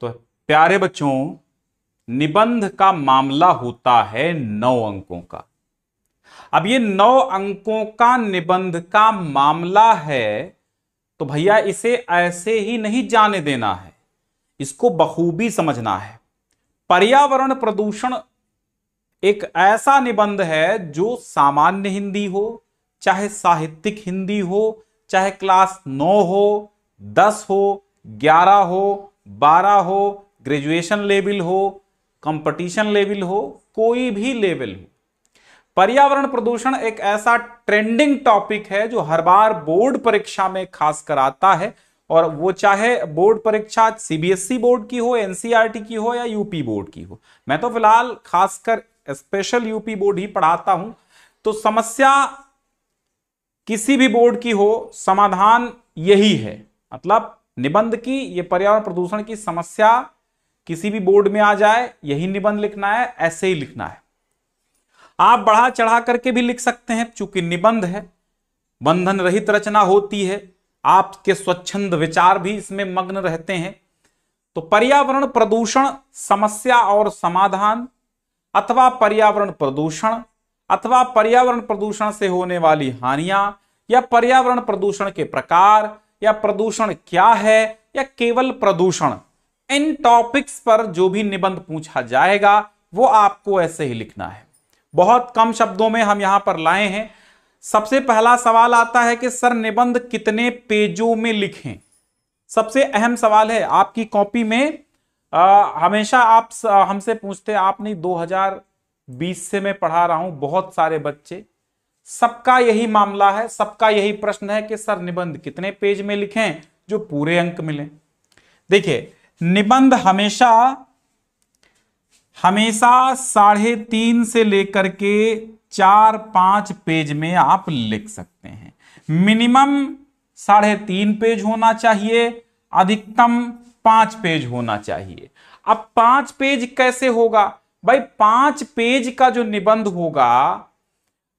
तो प्यारे बच्चों, निबंध का मामला होता है 9 अंकों का। अब ये 9 अंकों का निबंध का मामला है, तो भैया इसे ऐसे ही नहीं जाने देना है, इसको बखूबी समझना है। पर्यावरण प्रदूषण एक ऐसा निबंध है जो सामान्य हिंदी हो, चाहे साहित्यिक हिंदी हो, चाहे क्लास 9 हो, 10 हो, 11 हो, 12 हो, ग्रेजुएशन लेवल हो, कंपटीशन लेवल हो, कोई भी लेवल हो। पर्यावरण प्रदूषण एक ऐसा ट्रेंडिंग टॉपिक है जो हर बार बोर्ड परीक्षा में खासकर आता है, और वो चाहे बोर्ड परीक्षा सीबीएसई बोर्ड की हो, एनसीईआरटी की हो या यूपी बोर्ड की हो। मैं तो फिलहाल खासकर स्पेशल यूपी बोर्ड ही पढ़ाता हूं, तो समस्या किसी भी बोर्ड की हो, समाधान यही है। मतलब निबंध की, ये पर्यावरण प्रदूषण की समस्या किसी भी बोर्ड में आ जाए, यही निबंध लिखना है, ऐसे ही लिखना है। आप बढ़ा चढ़ा करके भी लिख सकते हैं, चूंकि निबंध है, बंधन रहित रचना होती है, आपके स्वच्छंद विचार भी इसमें मग्न रहते हैं। तो पर्यावरण प्रदूषण समस्या और समाधान, अथवा पर्यावरण प्रदूषण, अथवा पर्यावरण प्रदूषण से होने वाली हानियां, या पर्यावरण प्रदूषण के प्रकार, या प्रदूषण क्या है, या केवल प्रदूषण, इन टॉपिक्स पर जो भी निबंध पूछा जाएगा वो आपको ऐसे ही लिखना है। बहुत कम शब्दों में हम यहां पर लाए हैं। सबसे पहला सवाल आता है कि सर निबंध कितने पेजों में लिखें। सबसे अहम सवाल है आपकी कॉपी में। हमेशा आप हमसे पूछते, आप नहीं, 2020 से मैं पढ़ा रहा हूं, बहुत सारे बच्चे, सबका यही मामला है, सबका यही प्रश्न है कि सर निबंध कितने पेज में लिखें जो पूरे अंक मिले। देखिए, निबंध हमेशा 3.5 से लेकर के 4-5 पेज में आप लिख सकते हैं। मिनिमम 3.5 पेज होना चाहिए, अधिकतम 5 पेज होना चाहिए। अब 5 पेज कैसे होगा भाई? 5 पेज का जो निबंध होगा,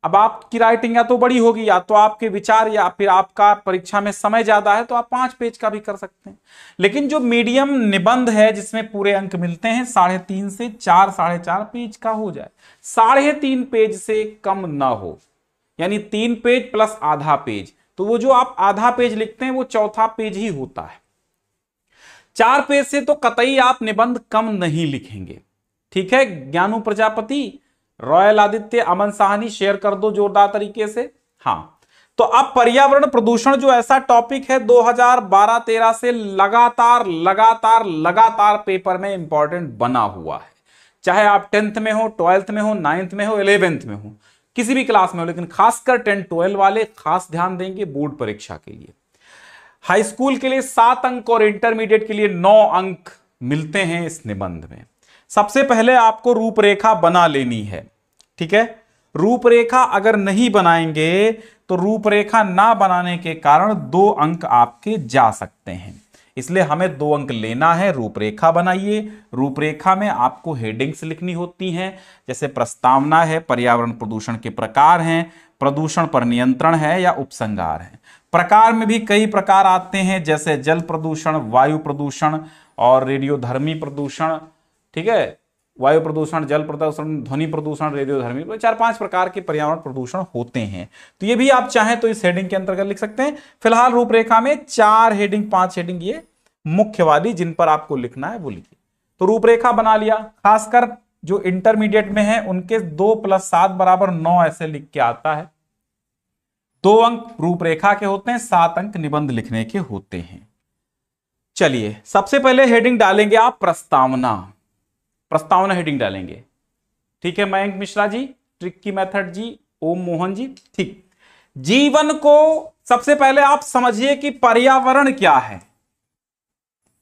अब आपकी राइटिंग या तो बड़ी होगी, या तो आपके विचार, या फिर आपका परीक्षा में समय ज्यादा है तो आप 5 पेज का भी कर सकते हैं। लेकिन जो मीडियम निबंध है जिसमें पूरे अंक मिलते हैं, 3.5 से 4, 4.5 पेज का हो जाए, 3.5 पेज से कम ना हो, यानी 3 पेज प्लस आधा पेज। तो वो जो आप आधा पेज लिखते हैं वो चौथा पेज ही होता है। 4 पेज से तो कतई आप निबंध कम नहीं लिखेंगे। ठीक है ज्ञानू प्रजापति, रॉयल आदित्य, अमन साहनी, शेयर कर दो जोरदार तरीके से। हाँ, तो अब पर्यावरण प्रदूषण जो ऐसा टॉपिक है 2012-13 से लगातार लगातार लगातार पेपर में इंपॉर्टेंट बना हुआ है। चाहे आप 10th में हो, 12th में हो, 9th में हो, 11th में हो, किसी भी क्लास में हो, लेकिन खासकर 10-12 वाले खास ध्यान देंगे बोर्ड परीक्षा के लिए। हाई स्कूल के लिए 7 अंक और इंटरमीडिएट के लिए 9 अंक मिलते हैं इस निबंध में। सबसे पहले आपको रूपरेखा बना लेनी है। ठीक है, रूपरेखा अगर नहीं बनाएंगे तो रूपरेखा ना बनाने के कारण 2 अंक आपके जा सकते हैं, इसलिए हमें 2 अंक लेना है। रूपरेखा बनाइए। रूपरेखा में आपको हेडिंग्स लिखनी होती हैं, जैसे प्रस्तावना है, पर्यावरण प्रदूषण के प्रकार हैं, प्रदूषण पर नियंत्रण है, या उपसंहार है। प्रकार में भी कई प्रकार आते हैं, जैसे जल प्रदूषण, वायु प्रदूषण और रेडियोधर्मी प्रदूषण। ठीक है, वायु प्रदूषण, जल प्रदूषण, ध्वनि प्रदूषण, रेडियोधर्मी, 4-5 प्रकार के पर्यावरण प्रदूषण होते हैं। तो ये भी आप चाहें तो इस हेडिंग के अंतर्गत लिख सकते हैं। फिलहाल रूपरेखा में 4 हेडिंग, 5 हेडिंग ये मुख्य वाली जिन पर आपको लिखना है वो लिखिए। तो रूपरेखा बना लिया। खासकर जो इंटरमीडिएट में है उनके 2 + 7 = 9 ऐसे लिख के आता है। 2 अंक रूपरेखा के होते हैं, 7 अंक निबंध लिखने के होते हैं। चलिए, सबसे पहले हेडिंग डालेंगे आप प्रस्तावना। प्रस्तावना हेडिंग डालेंगे। ठीक है मयंक मिश्रा जी, ट्रिकी मेथड जी, ओम मोहन जी। ठीक, जीवन को सबसे पहले आप समझिए कि पर्यावरण क्या है।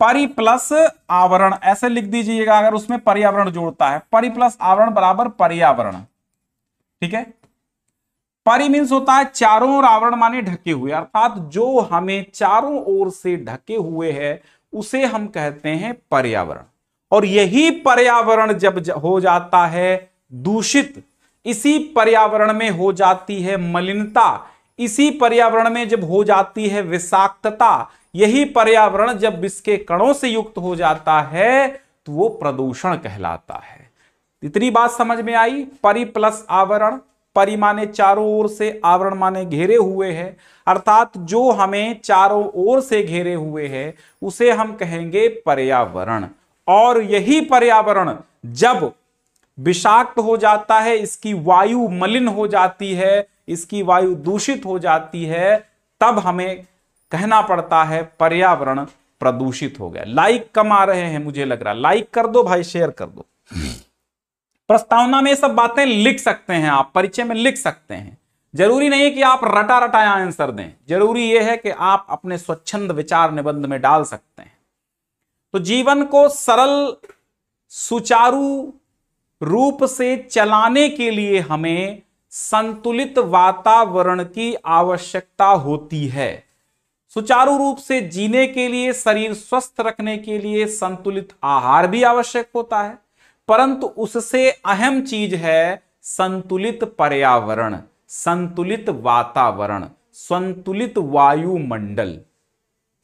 परि प्लस आवरण ऐसे लिख दीजिएगा अगर उसमें पर्यावरण जोड़ता है। परि प्लस आवरण बराबर पर्यावरण। ठीक है, परि मीन्स होता है चारों ओर, आवरण माने ढके हुए, अर्थात जो हमें चारों ओर से ढके हुए है उसे हम कहते हैं पर्यावरण। और यही पर्यावरण जब हो जाता है दूषित, इसी पर्यावरण में हो जाती है मलिनता, इसी पर्यावरण में जब हो जाती है विषाक्तता, यही पर्यावरण जब विष के कणों से युक्त हो जाता है तो वो प्रदूषण कहलाता है। इतनी बात समझ में आई। परि प्लस आवरण, परि माने चारों ओर से, आवरण माने घेरे हुए है, अर्थात जो हमें चारों ओर से घेरे हुए है उसे हम कहेंगे पर्यावरण। और यही पर्यावरण जब विषाक्त हो जाता है, इसकी वायु मलिन हो जाती है, इसकी वायु दूषित हो जाती है, तब हमें कहना पड़ता है पर्यावरण प्रदूषित हो गया। लाइक कम आ रहे हैं मुझे लग रहा, लाइक कर दो भाई, शेयर कर दो। प्रस्तावना में सब बातें लिख सकते हैं आप, परिचय में लिख सकते हैं। जरूरी नहीं कि आप रटा रटाया आंसर दें, जरूरी यह है कि आप अपने स्वच्छंद विचार निबंध में डाल सकते हैं। तो जीवन को सरल सुचारू रूप से चलाने के लिए हमें संतुलित वातावरण की आवश्यकता होती है। सुचारू रूप से जीने के लिए, शरीर स्वस्थ रखने के लिए संतुलित आहार भी आवश्यक होता है, परंतु उससे अहम चीज है संतुलित पर्यावरण, संतुलित वातावरण, संतुलित वायुमंडल।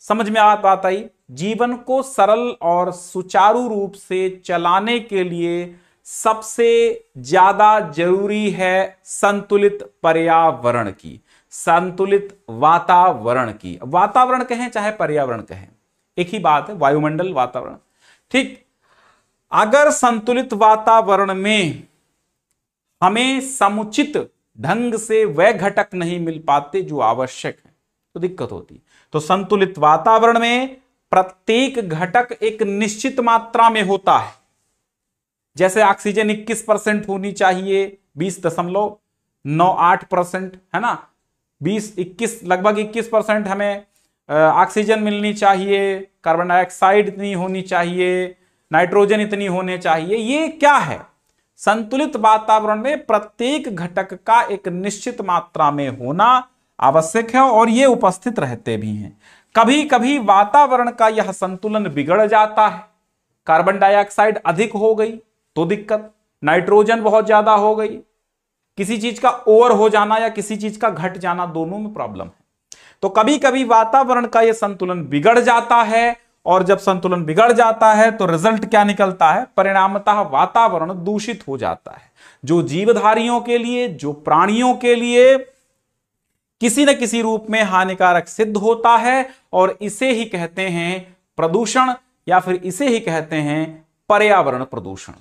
समझ में बात आई? जीवन को सरल और सुचारू रूप से चलाने के लिए सबसे ज्यादा जरूरी है संतुलित पर्यावरण की, संतुलित वातावरण की। वातावरण कहें चाहे पर्यावरण कहें, एक ही बात है, वायुमंडल वातावरण। ठीक, अगर संतुलित वातावरण में हमें समुचित ढंग से वह घटक नहीं मिल पाते जो आवश्यक है तो दिक्कत होती। तो संतुलित वातावरण में प्रत्येक घटक एक निश्चित मात्रा में होता है। जैसे ऑक्सीजन 21% होनी चाहिए, 20.98% है ना, 21 लगभग 21% हमें ऑक्सीजन मिलनी चाहिए, कार्बन डाइऑक्साइड इतनी होनी चाहिए, नाइट्रोजन इतनी होने चाहिए। ये क्या है? संतुलित वातावरण में प्रत्येक घटक का एक निश्चित मात्रा में होना आवश्यक है और ये उपस्थित रहते भी हैं। कभी कभी वातावरण का यह संतुलन बिगड़ जाता है, कार्बन डाइऑक्साइड अधिक हो गई तो दिक्कत, नाइट्रोजन बहुत ज्यादा हो गई, किसी चीज का ओवर हो जाना या किसी चीज का घट जाना, दोनों में प्रॉब्लम है। तो कभी कभी वातावरण का यह संतुलन बिगड़ जाता है और जब संतुलन बिगड़ जाता है तो रिजल्ट क्या निकलता है? परिणामतः वातावरण दूषित हो जाता है, जो जीवधारियों के लिए, जो प्राणियों के लिए किसी न किसी रूप में हानिकारक सिद्ध होता है और इसे ही कहते हैं प्रदूषण या फिर इसे ही कहते हैं पर्यावरण प्रदूषण।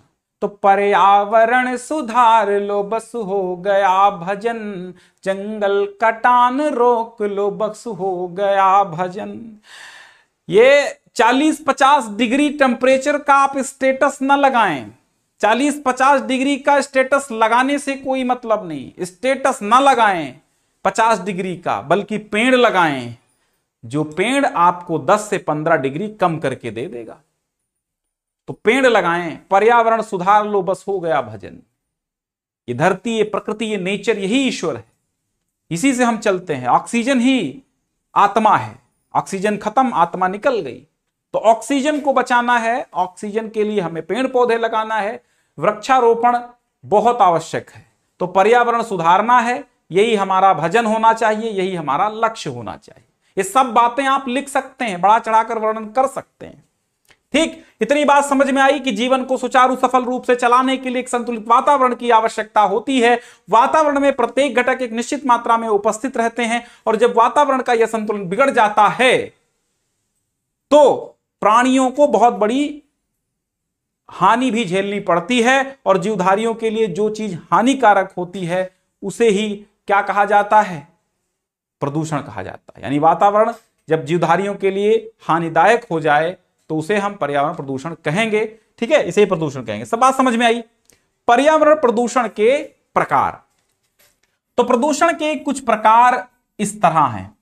तो पर्यावरण सुधार लो बस हो गया भजन, जंगल कटान रोक लो बस हो गया भजन। ये 40-50 डिग्री टेम्परेचर का आप स्टेटस न लगाएं। 40-50 डिग्री का स्टेटस लगाने से कोई मतलब नहीं, स्टेटस न लगाएं 50 डिग्री का, बल्कि पेड़ लगाएं, जो पेड़ आपको 10 से 15 डिग्री कम करके दे देगा। तो पेड़ लगाएं, पर्यावरण सुधार लो बस हो गया भजन। ये धरती, ये प्रकृति, ये नेचर, यही ईश्वर है, इसी से हम चलते हैं। ऑक्सीजन ही आत्मा है, ऑक्सीजन खत्म, आत्मा निकल गई। तो ऑक्सीजन को बचाना है, ऑक्सीजन के लिए हमें पेड़ पौधे लगाना है, वृक्षारोपण बहुत आवश्यक है। तो पर्यावरण सुधारना है, यही हमारा भजन होना चाहिए, यही हमारा लक्ष्य होना चाहिए। ये सब बातें आप लिख सकते हैं, बड़ा चढ़ाकर वर्णन कर सकते हैं। ठीक, इतनी बात समझ में आई कि जीवन को सुचारू सफल रूप से चलाने के लिए एक संतुलित वातावरण की आवश्यकता होती है। वातावरण में प्रत्येक घटक एक निश्चित मात्रा में उपस्थित रहते हैं और जब वातावरण का यह संतुलन बिगड़ जाता है तो प्राणियों को बहुत बड़ी हानि भी झेलनी पड़ती है और जीवधारियों के लिए जो चीज हानिकारक होती है उसे ही क्या कहा जाता है? प्रदूषण कहा जाता है। यानी वातावरण जब जीवधारियों के लिए हानिदायक हो जाए तो उसे हम पर्यावरण प्रदूषण कहेंगे। ठीक है, इसे प्रदूषण कहेंगे। सब बात समझ में आई? पर्यावरण प्रदूषण के प्रकार, तो प्रदूषण के कुछ प्रकार इस तरह हैं।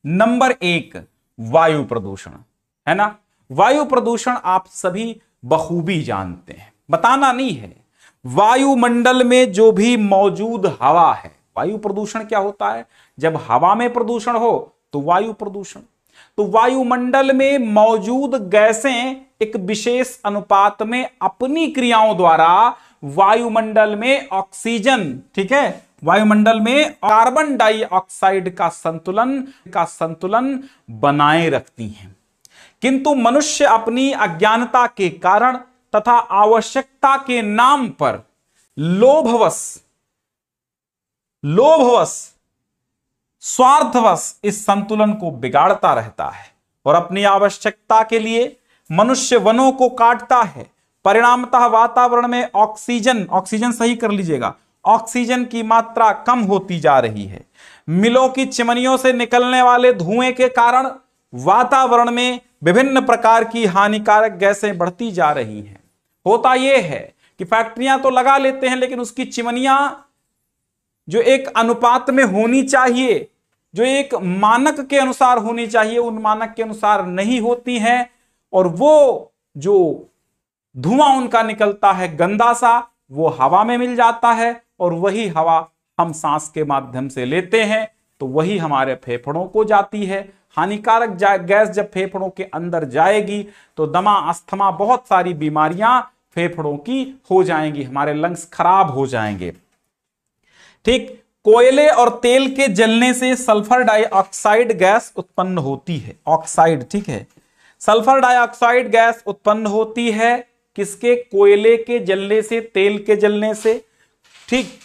नंबर 1 वायु प्रदूषण, है ना। वायु प्रदूषण आप सभी बखूबी जानते हैं, बताना नहीं है। वायुमंडल में जो भी मौजूद हवा है, वायु प्रदूषण क्या होता है? जब हवा में प्रदूषण हो तो वायु प्रदूषण। तो वायुमंडल में मौजूद गैसें एक विशेष अनुपात में अपनी क्रियाओं द्वारा वायुमंडल में ऑक्सीजन, ठीक है, वायुमंडल में कार्बन डाइऑक्साइड का संतुलन बनाए रखती हैं। किंतु मनुष्य अपनी अज्ञानता के कारण तथा आवश्यकता के नाम पर लोभवश स्वार्थवश इस संतुलन को बिगाड़ता रहता है और अपनी आवश्यकता के लिए मनुष्य वनों को काटता है। परिणामतः वातावरण में ऑक्सीजन सही कर लीजिएगा, ऑक्सीजन की मात्रा कम होती जा रही है। मिलों की चिमनियों से निकलने वाले धुएं के कारण वातावरण में विभिन्न प्रकार की हानिकारक गैसें बढ़ती जा रही हैं। होता यह है कि फैक्ट्रियां तो लगा लेते हैं, लेकिन उसकी चिमनियां जो एक अनुपात में होनी चाहिए, जो एक मानक के अनुसार होनी चाहिए, उन मानक के अनुसार नहीं होती हैं, और वो जो धुआं उनका निकलता है गंदा सा, वो हवा में मिल जाता है, और वही हवा हम सांस के माध्यम से लेते हैं, तो वही हमारे फेफड़ों को जाती है। हानिकारक गैस जब फेफड़ों के अंदर जाएगी तो दमा, अस्थमा, बहुत सारी बीमारियां फेफड़ों की हो जाएंगी, हमारे लंग्स खराब हो जाएंगे। ठीक, कोयले और तेल के जलने से सल्फर डाइऑक्साइड गैस उत्पन्न होती है, ऑक्साइड, ठीक है, सल्फर डाइऑक्साइड गैस उत्पन्न होती है किसके? कोयले के जलने से, तेल के जलने से। ठीक,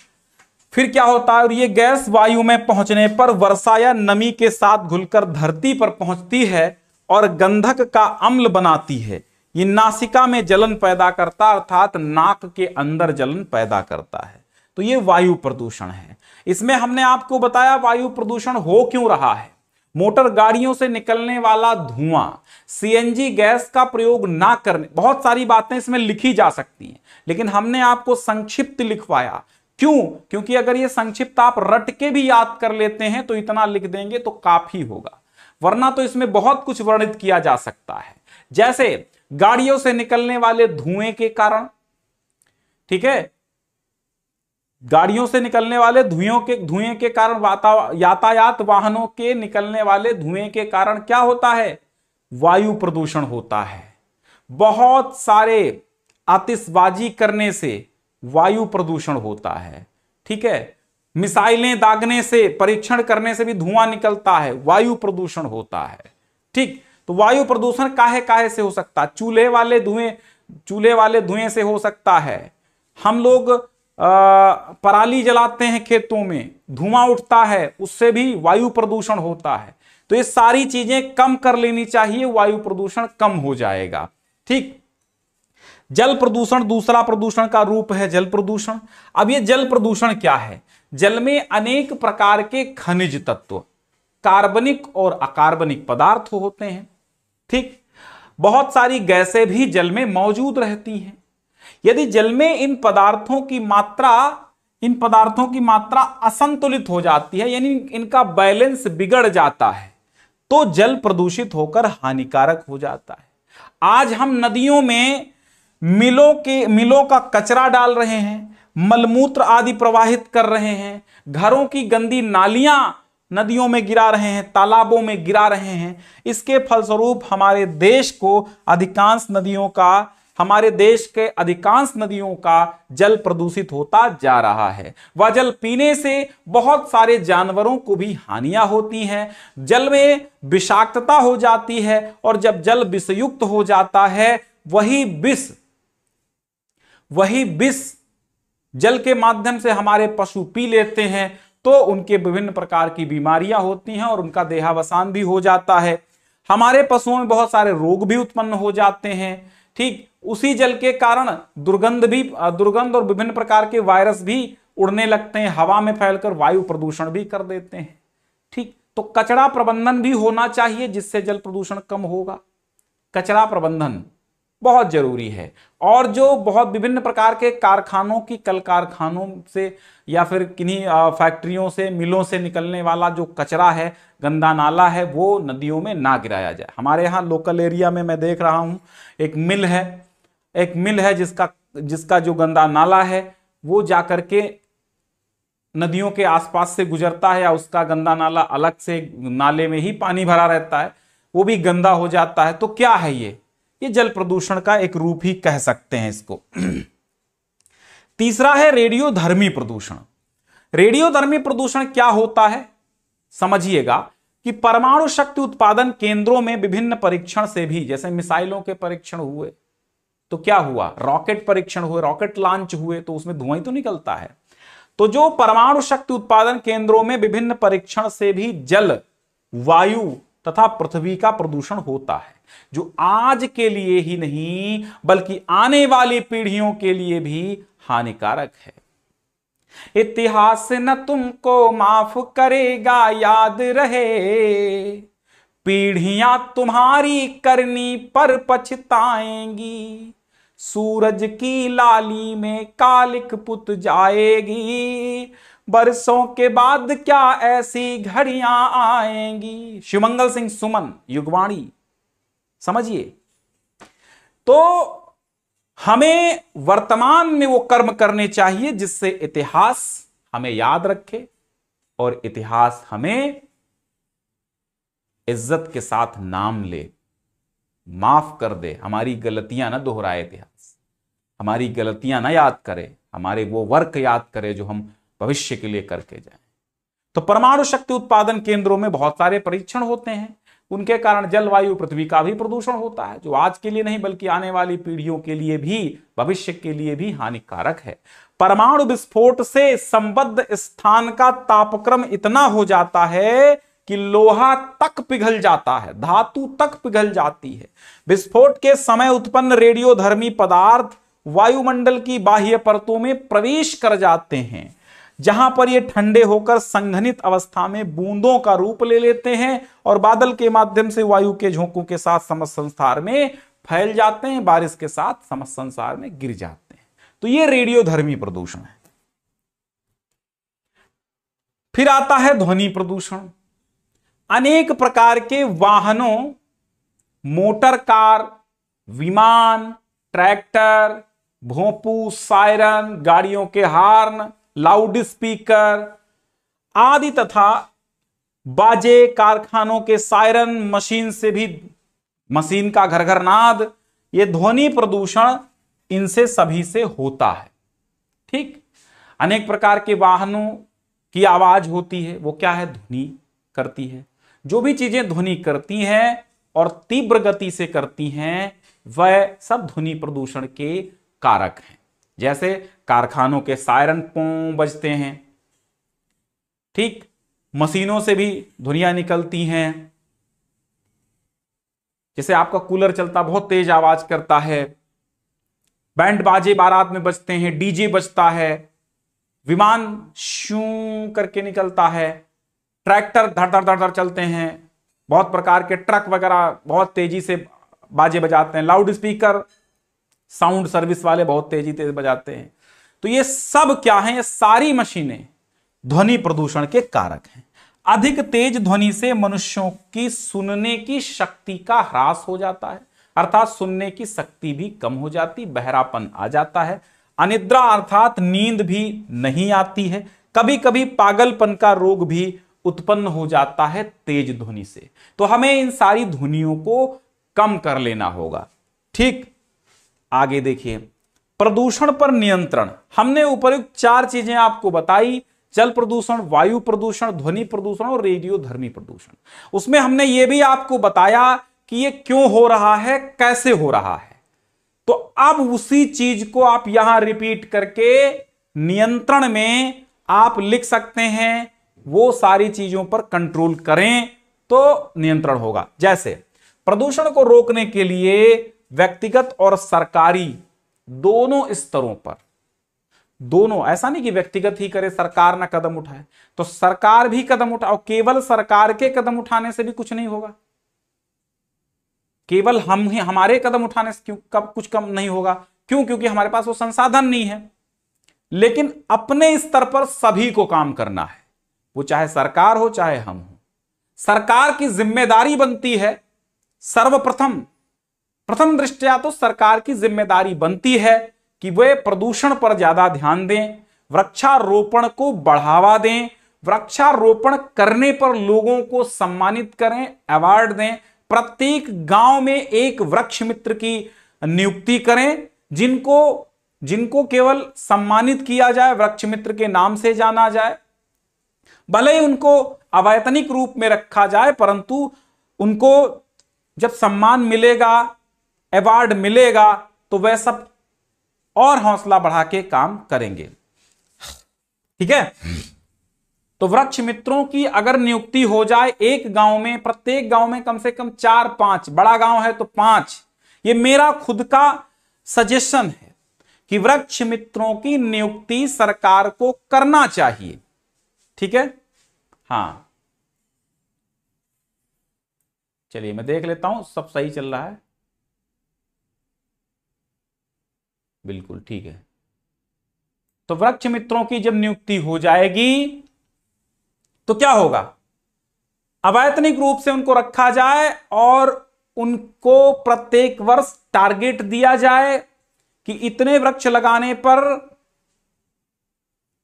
फिर क्या होता है? और ये गैस वायु में पहुंचने पर वर्षा या नमी के साथ घुलकर धरती पर पहुंचती है और गंधक का अम्ल बनाती है। ये नासिका में जलन पैदा करता, अर्थात नाक के अंदर जलन पैदा करता है। तो ये वायु प्रदूषण है। इसमें हमने आपको बताया वायु प्रदूषण हो क्यों रहा है। मोटर गाड़ियों से निकलने वाला धुआं, सीएनजी गैस का प्रयोग ना करने, बहुत सारी बातें इसमें लिखी जा सकती हैं, लेकिन हमने आपको संक्षिप्त लिखवाया। क्यों? क्योंकि अगर ये संक्षिप्त आप रट के भी याद कर लेते हैं तो इतना लिख देंगे तो काफी होगा, वरना तो इसमें बहुत कुछ वर्णित किया जा सकता है। जैसे गाड़ियों से निकलने वाले धुएं के कारण, ठीक है, गाड़ियों से निकलने वाले धुएं के कारण, यातायात वाहनों के निकलने वाले धुएं के कारण क्या होता है? वायु प्रदूषण होता है। बहुत सारे आतिशबाजी करने से वायु प्रदूषण होता है। ठीक है, मिसाइलें दागने से, परीक्षण करने से भी धुआं निकलता है, वायु प्रदूषण होता है। ठीक, तो वायु प्रदूषण काहे से हो सकता है? चूल्हे वाले धुएं से हो सकता है। हम लोग पराली जलाते हैं खेतों में, धुआं उठता है, उससे भी वायु प्रदूषण होता है। तो ये सारी चीजें कम कर लेनी चाहिए, वायु प्रदूषण कम हो जाएगा। ठीक, जल प्रदूषण दूसरा प्रदूषण का रूप है, जल प्रदूषण। अब ये जल प्रदूषण क्या है? जल में अनेक प्रकार के खनिज तत्व, कार्बनिक और अकार्बनिक पदार्थ होते हैं। ठीक, बहुत सारी गैसें भी जल में मौजूद रहती हैं। यदि जल में इन पदार्थों की मात्रा असंतुलित हो जाती है, यानी इनका बैलेंस बिगड़ जाता है, तो जल प्रदूषित होकर हानिकारक हो जाता है। आज हम नदियों में मिलों का कचरा डाल रहे हैं, मलमूत्र आदि प्रवाहित कर रहे हैं, घरों की गंदी नालियां नदियों में गिरा रहे हैं, तालाबों में गिरा रहे हैं। इसके फलस्वरूप हमारे देश के अधिकांश नदियों का जल प्रदूषित होता जा रहा है। वह जल पीने से बहुत सारे जानवरों को भी हानियां होती हैं, जल में विषाक्तता हो जाती है, और जब जल विषयुक्त हो जाता है, वही विष जल के माध्यम से हमारे पशु पी लेते हैं, तो उनके विभिन्न प्रकार की बीमारियां होती हैं और उनका देहावसान भी हो जाता है। हमारे पशुओं में बहुत सारे रोग भी उत्पन्न हो जाते हैं। ठीक, उसी जल के कारण दुर्गंध और विभिन्न प्रकार के वायरस भी उड़ने लगते हैं, हवा में फैलकर वायु प्रदूषण भी कर देते हैं। ठीक, तो कचरा प्रबंधन भी होना चाहिए, जिससे जल प्रदूषण कम होगा। कचरा प्रबंधन बहुत जरूरी है। और जो बहुत विभिन्न प्रकार के कल कारखानों से या फिर किन्हीं फैक्ट्रियों से, मिलों से निकलने वाला जो कचरा है, गंदा नाला है, वो नदियों में ना गिराया जाए। हमारे यहाँ लोकल एरिया में मैं देख रहा हूँ, एक मिल है जिसका जो गंदा नाला है वो जाकर के नदियों के आसपास से गुजरता है, या उसका गंदा नाला अलग से नाले में ही पानी भरा रहता है, वो भी गंदा हो जाता है। तो क्या है ये जल प्रदूषण का एक रूप ही कह सकते हैं इसको। तीसरा है रेडियोधर्मी प्रदूषण। रेडियोधर्मी प्रदूषण क्या होता है, समझिएगा कि परमाणु शक्ति उत्पादन केंद्रों में विभिन्न परीक्षण से भी, जैसे मिसाइलों के परीक्षण हुए तो क्या हुआ, रॉकेट परीक्षण हुए, रॉकेट लॉन्च हुए तो उसमें धुआं ही तो निकलता है। तो जो परमाणु शक्ति उत्पादन केंद्रों में विभिन्न परीक्षण से भी जल, वायु तथा पृथ्वी का प्रदूषण होता है, जो आज के लिए ही नहीं बल्कि आने वाली पीढ़ियों के लिए भी हानिकारक है। इतिहास न तुमको माफ करेगा, याद रहे, पीढ़ियां तुम्हारी करनी पर पछताएंगी, सूरज की लाली में कालिक पुत जाएगी, बरसों के बाद क्या ऐसी घड़ियां आएंगी। शिवमंगल सिंह सुमन, युगवाणी। समझिए, तो हमें वर्तमान में वो कर्म करने चाहिए जिससे इतिहास हमें याद रखे और इतिहास हमें इज्जत के साथ नाम ले, माफ कर दे, हमारी गलतियां ना दोहराए इतिहास, हमारी गलतियां ना याद करे, हमारे वो वर्क याद करे जो हम भविष्य के लिए करके जाएं। तो परमाणु शक्ति उत्पादन केंद्रों में बहुत सारे परीक्षण होते हैं, उनके कारण जलवायु पृथ्वी का भी प्रदूषण होता है, जो आज के लिए नहीं बल्कि आने वाली पीढ़ियों के लिए भी, भविष्य के लिए भी हानिकारक है। परमाणु विस्फोट से संबद्ध स्थान का तापक्रम इतना हो जाता है कि लोहा तक पिघल जाता है, धातु तक पिघल जाती है। विस्फोट के समय उत्पन्न रेडियोधर्मी पदार्थ वायुमंडल की बाह्य परतों में प्रवेश कर जाते हैं, जहां पर ये ठंडे होकर संघनित अवस्था में बूंदों का रूप ले लेते हैं और बादल के माध्यम से वायु के झोंकों के साथ समस्त संसार में फैल जाते हैं, बारिश के साथ समस्त संसार में गिर जाते हैं। तो ये रेडियोधर्मी प्रदूषण है। फिर आता है ध्वनि प्रदूषण। अनेक प्रकार के वाहनों, मोटर कार, विमान, ट्रैक्टर, भोंपू, सायरन, गाड़ियों के हार्न, लाउड स्पीकर आदि तथा बाजे, कारखानों के सायरन, मशीन से भी, मशीन का घर घर नाद, ये ध्वनि प्रदूषण इनसे सभी से होता है। ठीक, अनेक प्रकार के वाहनों की आवाज होती है, वो क्या है, ध्वनि करती है। जो भी चीजें ध्वनि करती हैं और तीव्र गति से करती हैं वह सब ध्वनि प्रदूषण के कारक हैं। जैसे कारखानों के सायरन पों बजते हैं, ठीक, मशीनों से भी ध्वनियां निकलती हैं। जैसे आपका कूलर चलता, बहुत तेज आवाज करता है, बैंड बाजे बारात में बजते हैं, डीजे बजता है, विमान शू करके निकलता है, ट्रैक्टर धड़ धड़ धड़ धड़ चलते हैं, बहुत प्रकार के ट्रक वगैरह बहुत तेजी से बाजे बजाते हैं, लाउड स्पीकर, साउंड सर्विस वाले बहुत तेजी से बजाते हैं। तो ये सब क्या है, ये सारी मशीनें ध्वनि प्रदूषण के कारक हैं। अधिक तेज ध्वनि से मनुष्यों की सुनने की शक्ति का ह्रास हो जाता है, अर्थात सुनने की शक्ति भी कम हो जाती, बहरापन आ जाता है, अनिद्रा अर्थात नींद भी नहीं आती है, कभी कभी पागलपन का रोग भी उत्पन्न हो जाता है तेज ध्वनि से। तो हमें इन सारी ध्वनियों को कम कर लेना होगा। ठीक, आगे देखिए, प्रदूषण पर नियंत्रण। हमने उपयुक्त 4 चीजें आपको बताई, जल प्रदूषण, वायु प्रदूषण, ध्वनि प्रदूषण और रेडियोधर्मी प्रदूषण। उसमें हमने यह भी आपको बताया कि यह क्यों हो रहा है, कैसे हो रहा है। तो अब उसी चीज को आप यहां रिपीट करके नियंत्रण में आप लिख सकते हैं, वो सारी चीजों पर कंट्रोल करें तो नियंत्रण होगा। जैसे प्रदूषण को रोकने के लिए व्यक्तिगत और सरकारी दोनों स्तरों पर, दोनों, ऐसा नहीं कि व्यक्तिगत ही करे सरकार ना कदम उठाए, तो सरकार भी कदम उठाओ। केवल सरकार के कदम उठाने से भी कुछ नहीं होगा, केवल हम ही हमारे कदम उठाने से कब कुछ कम नहीं होगा। क्यों? क्योंकि हमारे पास वो संसाधन नहीं है। लेकिन अपने स्तर पर सभी को काम करना है, वो चाहे सरकार हो चाहे हम हो। सरकार की जिम्मेदारी बनती है प्रथम दृष्टया तो सरकार की जिम्मेदारी बनती है कि वे प्रदूषण पर ज्यादा ध्यान दें, वृक्षारोपण को बढ़ावा दें, वृक्षारोपण करने पर लोगों को सम्मानित करें, अवार्ड दें, प्रत्येक गांव में एक वृक्ष मित्र की नियुक्ति करें, जिनको जिनको केवल सम्मानित किया जाए, वृक्ष मित्र के नाम से जाना जाए, भले ही उनको अवैतनिक रूप में रखा जाए, परंतु उनको जब सम्मान मिलेगा, अवार्ड मिलेगा, तो वह सब और हौसला बढ़ा के काम करेंगे। ठीक है। तो वृक्ष मित्रों की अगर नियुक्ति हो जाए एक गांव में, प्रत्येक गांव में कम से कम 4-5, बड़ा गांव है तो 5, ये मेरा खुद का सजेशन है कि वृक्ष मित्रों की नियुक्ति सरकार को करना चाहिए। ठीक है। हाँ, चलिए मैं देख लेता हूं सब सही चल रहा है। बिल्कुल ठीक है। तो वृक्ष मित्रों की जब नियुक्ति हो जाएगी तो क्या होगा, अवैतनिक रूप से उनको रखा जाए और उनको प्रत्येक वर्ष टारगेट दिया जाए कि इतने वृक्ष लगाने पर,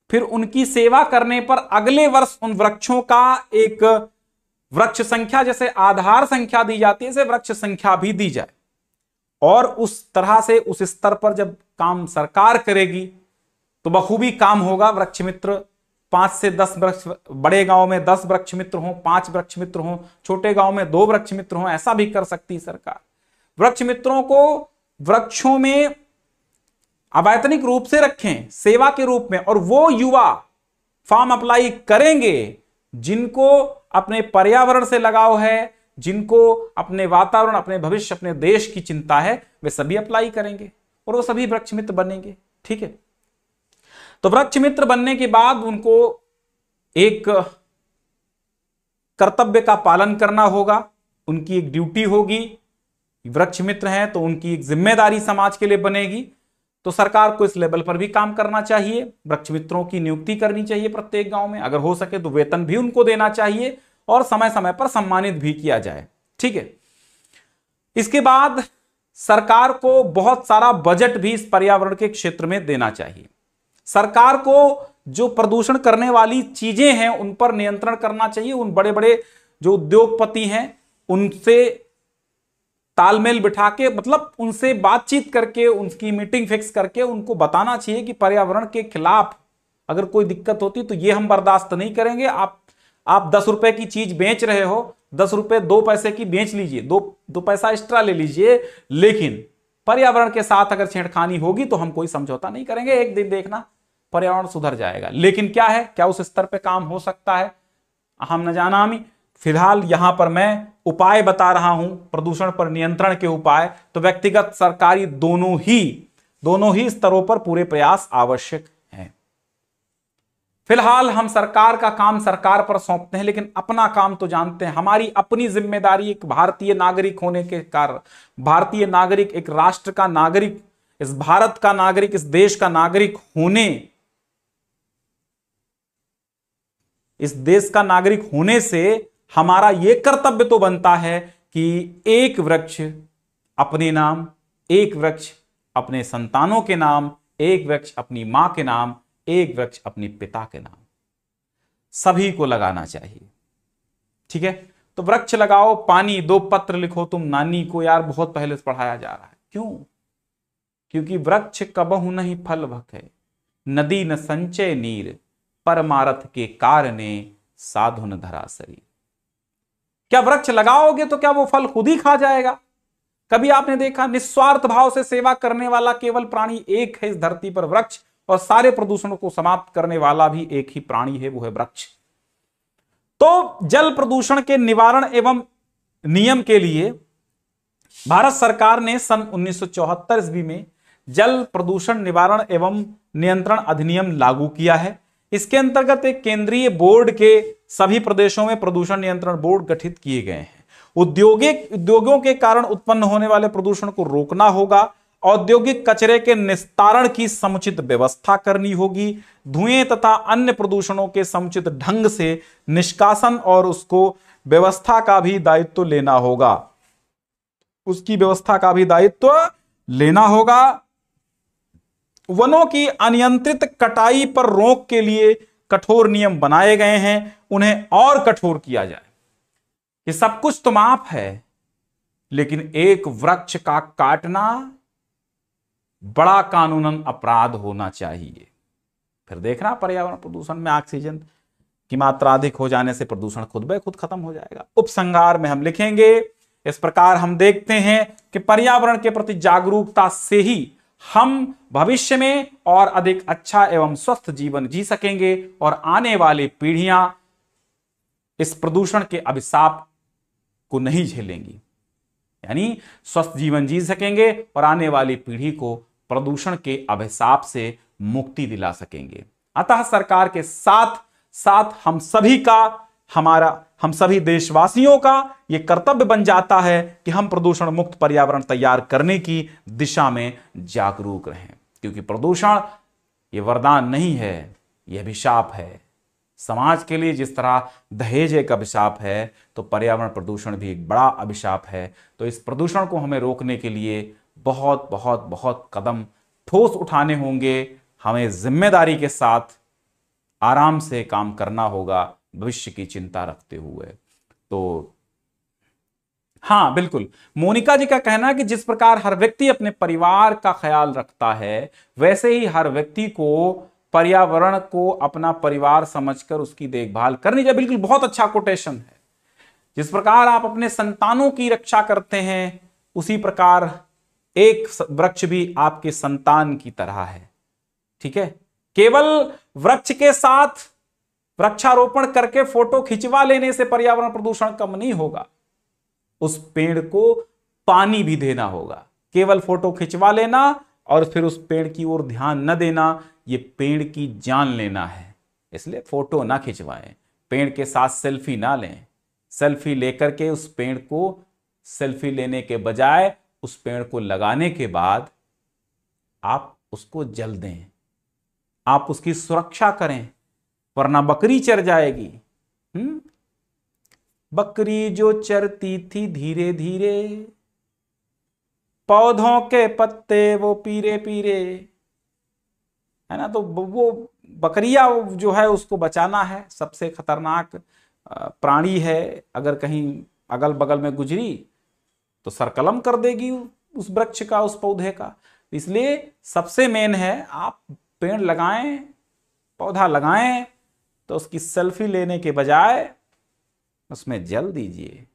फिर उनकी सेवा करने पर अगले वर्ष उन वृक्षों का एक वृक्ष संख्या, जैसे आधार संख्या दी जाती है, जैसे वृक्ष संख्या भी दी जाए। और उस तरह से उस स्तर पर जब काम सरकार करेगी तो बखूबी काम होगा। वृक्ष मित्र 5 से 10 वृक्ष, बड़े गांव में 10 वृक्ष मित्र हों, 5 वृक्ष मित्र हों, छोटे गांव में 2 वृक्ष मित्र हों, ऐसा भी कर सकती है सरकार। वृक्ष मित्रों को वृक्षों में अवैतनिक रूप से रखें सेवा के रूप में, और वो युवा फॉर्म अप्लाई करेंगे जिनको अपने पर्यावरण से लगाव है, जिनको अपने वातावरण, अपने भविष्य, अपने देश की चिंता है, वे सभी अप्लाई करेंगे और वो सभी वृक्ष मित्र बनेंगे। ठीक है। तो वृक्ष मित्र बनने के बाद उनको एक कर्तव्य का पालन करना होगा, उनकी एक ड्यूटी होगी। वृक्ष मित्र हैं तो उनकी एक जिम्मेदारी समाज के लिए बनेगी। तो सरकार को इस लेवल पर भी काम करना चाहिए, वृक्ष मित्रों की नियुक्ति करनी चाहिए प्रत्येक गांव में, अगर हो सके तो वेतन भी उनको देना चाहिए और समय समय पर सम्मानित भी किया जाए। ठीक है। इसके बाद सरकार को बहुत सारा बजट भी इस पर्यावरण के क्षेत्र में देना चाहिए। सरकार को जो प्रदूषण करने वाली चीजें हैं उन पर नियंत्रण करना चाहिए। उन बड़े बड़े जो उद्योगपति हैं उनसे तालमेल बिठा के, मतलब उनसे बातचीत करके, उनकी मीटिंग फिक्स करके उनको बताना चाहिए कि पर्यावरण के खिलाफ अगर कोई दिक्कत होती तो ये हम बर्दाश्त नहीं करेंगे। आप 10 रुपए की चीज बेच रहे हो, 10 रुपए 2 पैसे की बेच लीजिए, 2 पैसा एक्स्ट्रा ले लीजिए, लेकिन पर्यावरण के साथ अगर छेड़खानी होगी तो हम कोई समझौता नहीं करेंगे। एक दिन देखना पर्यावरण सुधर जाएगा। लेकिन क्या है, क्या उस स्तर पे काम हो सकता है, हम न जाना हमें। फिलहाल यहां पर मैं उपाय बता रहा हूं, प्रदूषण पर नियंत्रण के उपाय। तो व्यक्तिगत सरकारी दोनों ही स्तरों पर पूरे प्रयास आवश्यक हैं। फिलहाल हम सरकार का काम सरकार पर सौंपते हैं, लेकिन अपना काम तो जानते हैं। हमारी अपनी जिम्मेदारी एक भारतीय नागरिक होने के कारण, भारतीय नागरिक, एक राष्ट्र का नागरिक, इस भारत का नागरिक, इस देश का नागरिक होने, इस देश का नागरिक होने से हमारा यह कर्तव्य तो बनता है कि एक वृक्ष अपने नाम, एक वृक्ष अपने संतानों के नाम, एक वृक्ष अपनी मां के नाम, एक वृक्ष अपने पिता के नाम, सभी को लगाना चाहिए। ठीक है। तो वृक्ष लगाओ, पानी 2 पत्र लिखो तुम नानी को, यार बहुत पहले से पढ़ाया जा रहा है। क्यों? क्योंकि वृक्ष कबहु नहीं फल भखे, नदी न संचय नीर, परमारथ के कारणे साधु न धरा शरीर। क्या वृक्ष लगाओगे तो क्या वो फल खुद ही खा जाएगा? कभी आपने देखा निस्वार्थ भाव से सेवा करने वाला केवल प्राणी एक है इस धरती पर, वृक्ष, और सारे प्रदूषणों को समाप्त करने वाला भी एक ही प्राणी है, वो है वृक्ष। तो जल प्रदूषण के निवारण एवं नियम के लिए भारत सरकार ने सन 1974 ईस्वी में जल प्रदूषण निवारण एवं नियंत्रण अधिनियम लागू किया है। इसके अंतर्गत एक केंद्रीय बोर्ड के सभी प्रदेशों में प्रदूषण नियंत्रण बोर्ड गठित किए गए हैं। उद्योगों के कारण उत्पन्न होने वाले प्रदूषण को रोकना होगा, औद्योगिक कचरे के निस्तारण की समुचित व्यवस्था करनी होगी, धुएं तथा अन्य प्रदूषणों के समुचित ढंग से निष्कासन और उसको व्यवस्था का भी दायित्व लेना होगा, उसकी व्यवस्था का भी दायित्व लेना होगा। वनों की अनियंत्रित कटाई पर रोक के लिए कठोर नियम बनाए गए हैं, उन्हें और कठोर किया जाए। ये सब कुछ तो माफ है, लेकिन एक वृक्ष का काटना बड़ा कानूनन अपराध होना चाहिए। फिर देखना पर्यावरण प्रदूषण में ऑक्सीजन की मात्रा अधिक हो जाने से प्रदूषण खुद ब खुद खत्म हो जाएगा। उपसंहार में हम लिखेंगे इस प्रकार, हम देखते हैं कि पर्यावरण के प्रति जागरूकता से ही हम भविष्य में और अधिक अच्छा एवं स्वस्थ जीवन जी सकेंगे और आने वाली पीढ़ियां इस प्रदूषण के अभिशाप को नहीं झेलेंगी, यानी स्वस्थ जीवन जी सकेंगे और आने वाली पीढ़ी को प्रदूषण के अभिशाप से मुक्ति दिला सकेंगे। अतः सरकार के साथ साथ हम सभी का, हम सभी देशवासियों का यह कर्तव्य बन जाता है कि हम प्रदूषण मुक्त पर्यावरण तैयार करने की दिशा में जागरूक रहें, क्योंकि प्रदूषण यह वरदान नहीं है, यह अभिशाप है। समाज के लिए जिस तरह दहेज एक अभिशाप है, तो पर्यावरण प्रदूषण भी एक बड़ा अभिशाप है। तो इस प्रदूषण को हमें रोकने के लिए बहुत बहुत बहुत कदम ठोस उठाने होंगे। हमें जिम्मेदारी के साथ आराम से काम करना होगा, भविष्य की चिंता रखते हुए। तो हाँ, बिल्कुल, मोनिका जी का कहना है कि जिस प्रकार हर व्यक्ति अपने परिवार का ख्याल रखता है, वैसे ही हर व्यक्ति को पर्यावरण को अपना परिवार समझकर उसकी देखभाल करनी चाहिए। बिल्कुल, बहुत अच्छा कोटेशन है। जिस प्रकार आप अपने संतानों की रक्षा करते हैं, उसी प्रकार एक वृक्ष भी आपके संतान की तरह है। ठीक है, केवल वृक्ष के साथ वृक्षारोपण करके फोटो खिंचवा लेने से पर्यावरण प्रदूषण कम नहीं होगा। उस पेड़ को पानी भी देना होगा। केवल फोटो खिंचवा लेना और फिर उस पेड़ की ओर ध्यान न देना, ये पेड़ की जान लेना है। इसलिए फोटो ना खिंचवाएं, पेड़ के साथ सेल्फी ना लें। सेल्फी लेकर के उस पेड़ को, सेल्फी लेने के बजाय उस पेड़ को लगाने के बाद आप उसको जल दें, आप उसकी सुरक्षा करें, वरना बकरी चर जाएगी। बकरी जो चरती थी धीरे धीरे, पौधों के पत्ते वो पीरे पीरे, है ना। तो वो बकरिया जो है उसको बचाना है। सबसे खतरनाक प्राणी है, अगर कहीं अगल बगल में गुजरी तो सरकलम कर देगी उस वृक्ष का, उस पौधे का। इसलिए सबसे मेन है, आप पेड़ लगाएं, पौधा लगाएं, तो उसकी सेल्फी लेने के बजाय उसमें जल दीजिए।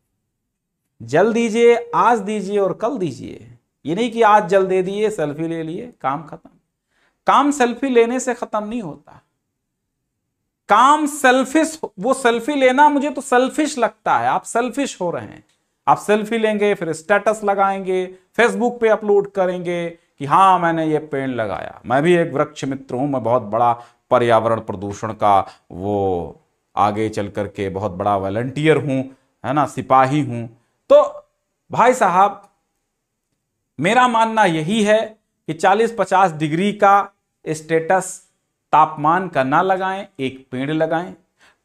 जल दीजिए, आज दीजिए और कल दीजिए। ये नहीं कि आज जल दे दिए, सेल्फी ले लिए, काम खत्म। काम सेल्फी लेने से खत्म नहीं होता। काम सेल्फिश, वो सेल्फी लेना मुझे तो सेल्फिश लगता है। आप सेल्फिश हो रहे हैं। आप सेल्फी लेंगे, फिर स्टेटस लगाएंगे, फेसबुक पे अपलोड करेंगे कि हाँ मैंने ये पेड़ लगाया, मैं भी एक वृक्ष मित्र हूं, मैं बहुत बड़ा पर्यावरण प्रदूषण का वो आगे चल करके बहुत बड़ा वॉलंटियर हूं, है ना, सिपाही हूं। तो भाई साहब, मेरा मानना यही है कि 40-50 डिग्री का स्टेटस तापमान का ना लगाएं, एक पेड़ लगाएं।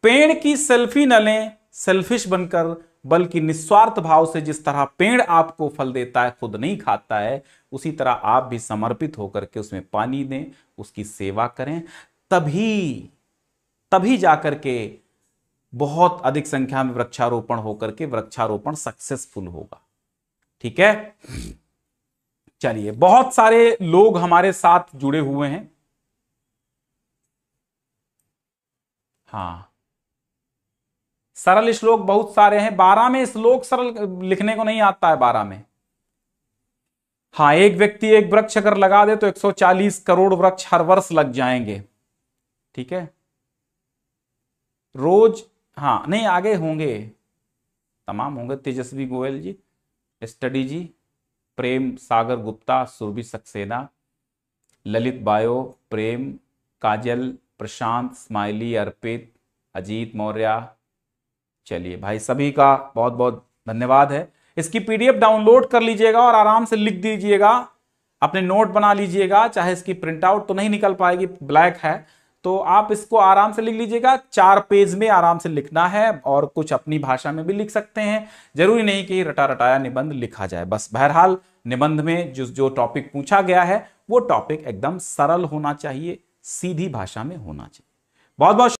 पेड़ की सेल्फी न लें सेल्फिश बनकर, बल्कि निस्वार्थ भाव से। जिस तरह पेड़ आपको फल देता है, खुद नहीं खाता है, उसी तरह आप भी समर्पित होकर के उसमें पानी दें, उसकी सेवा करें। तभी जाकर के बहुत अधिक संख्या में वृक्षारोपण होकर के वृक्षारोपण सक्सेसफुल होगा। ठीक है, चलिए, बहुत सारे लोग हमारे साथ जुड़े हुए हैं। हाँ, सरल श्लोक बहुत सारे हैं। 12 में श्लोक सरल लिखने को नहीं आता है 12 में। हाँ, एक व्यक्ति एक वृक्ष अगर लगा दे तो 140 करोड़ वृक्ष हर वर्ष लग जाएंगे। ठीक है, रोज, हाँ नहीं, आगे होंगे, तमाम होंगे। तेजस्वी गोयल जी, स्टडी जी, प्रेम सागर गुप्ता, सुरभि सक्सेना, ललित बायो, प्रेम, काजल, प्रशांत, स्माइली, अर्पित, अजीत मौर्य। चलिए भाई, सभी का बहुत बहुत धन्यवाद है। इसकी पीडीएफ डाउनलोड कर लीजिएगा और आराम से लिख दीजिएगा, अपने नोट बना लीजिएगा। चाहे इसकी प्रिंट आउट तो नहीं निकल पाएगी, ब्लैक है, तो आप इसको आराम से लिख लीजिएगा। 4 पेज में आराम से लिखना है और कुछ अपनी भाषा में भी लिख सकते हैं। जरूरी नहीं कि रटा रटाया निबंध लिखा जाए। बस बहरहाल निबंध में जो टॉपिक पूछा गया है वो टॉपिक एकदम सरल होना चाहिए, सीधी भाषा में होना चाहिए। बहुत बहुत